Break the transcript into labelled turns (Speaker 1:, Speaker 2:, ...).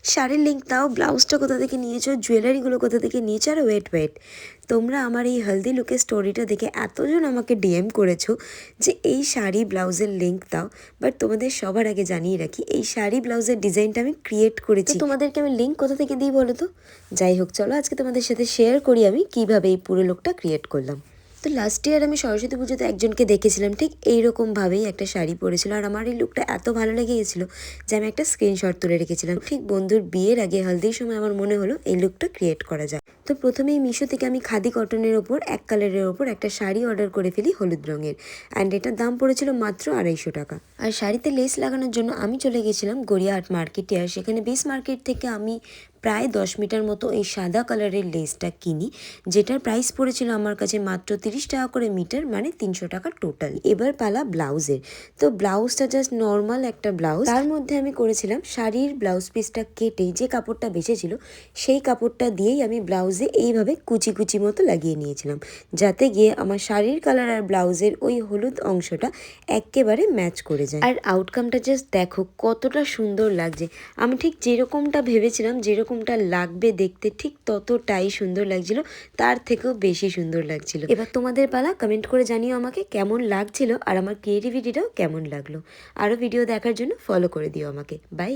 Speaker 1: শাড়ির লিঙ্ক দাও, ব্লাউজটা কোথা থেকে নিয়েছো, জুয়েলারিগুলো কোথা থেকে নিয়েছো। আর ওয়েট তোমরা আমার এই হলদি লুকের স্টোরিটা দেখে এতজন আমাকে ডিএম করেছো যে এই শাড়ি ব্লাউজের লিঙ্ক দাও। বাট তোমাদের সবার আগে জানিয়ে রাখি, এই শাড়ি ব্লাউজের ডিজাইনটা আমি ক্রিয়েট করেছি। তোমাদেরকে আমি লিঙ্ক কোথা থেকে দিই বলো তো? যাই হোক, চলো আজকে তোমাদের সাথে শেয়ার করি আমি কিভাবে এই পুরো লুকটা ক্রিয়েট করলাম। তো লাস্ট ইয়ার আমি সরস্বতী পুজোতে একজনকে দেখেছিলাম ঠিক এইরকমভাবেই একটা শাড়ি পরেছিল, আর আমার এই লুকটা এত ভালো লেগে গেছিলো যে আমি একটা স্ক্রিনশট তুলে রেখেছিলাম। ঠিক বন্ধুর বিয়ের আগে হলদির সময় আমার মনে হলো এই লুকটা ক্রিয়েট করা যায়। তো প্রথমেই মিশো থেকে আমি খাদি কটনের ওপর এক কালারের ওপর একটা শাড়ি অর্ডার করে ফেলি হলুদ রঙের, অ্যান্ড এটার দাম পড়েছিল মাত্র 250 টাকা। আর শাড়িতে লেস লাগানোর জন্য আমি চলে গেছিলাম গড়িয়াহাট মার্কেটে, আর সেখানে বেস মার্কেট থেকে আমি প্রায় 10 মিটার মতো এই সাদা কালারের লেসটা কিনি, যেটার প্রাইস পড়েছিল আমার কাছে মাত্র 30 টাকা করে মিটার, মানে 300 টাকা টোটাল। এবার পালা ব্লাউজের। তো ব্লাউজটা জাস্ট নর্মাল একটা ব্লাউজ, তার মধ্যে আমি করেছিলাম শাড়ির ব্লাউজ পিসটা কেটে যে কাপড়টা বেঁচেছিল সেই কাপড়টা দিয়েই আমি ব্লাউজে এইভাবে কুচি কুচি মতো লাগিয়ে নিয়েছিলাম, যাতে গিয়ে আমার শাড়ির কালার আর ব্লাউজের ওই হলুদ অংশটা একেবারে ম্যাচ করে যায়। আর আউটকামটা জাস্ট দেখো কতটা সুন্দর লাগছে। আমি ঠিক যেরকমটা ভেবেছিলাম, যেরকমটা লাগবে দেখতে, ঠিক ততটাই সুন্দর লাগছিল, তার থেকেও বেশি সুন্দর লাগছিল। এবার তোমাদের পালা, কমেন্ট করে জানিও আমাকে কেমন লাগছিল আর আমার ক্রিয়েটিভিটিটাও কেমন লাগলো। আরও ভিডিও দেখার জন্য ফলো করে দিও আমাকে। বাই।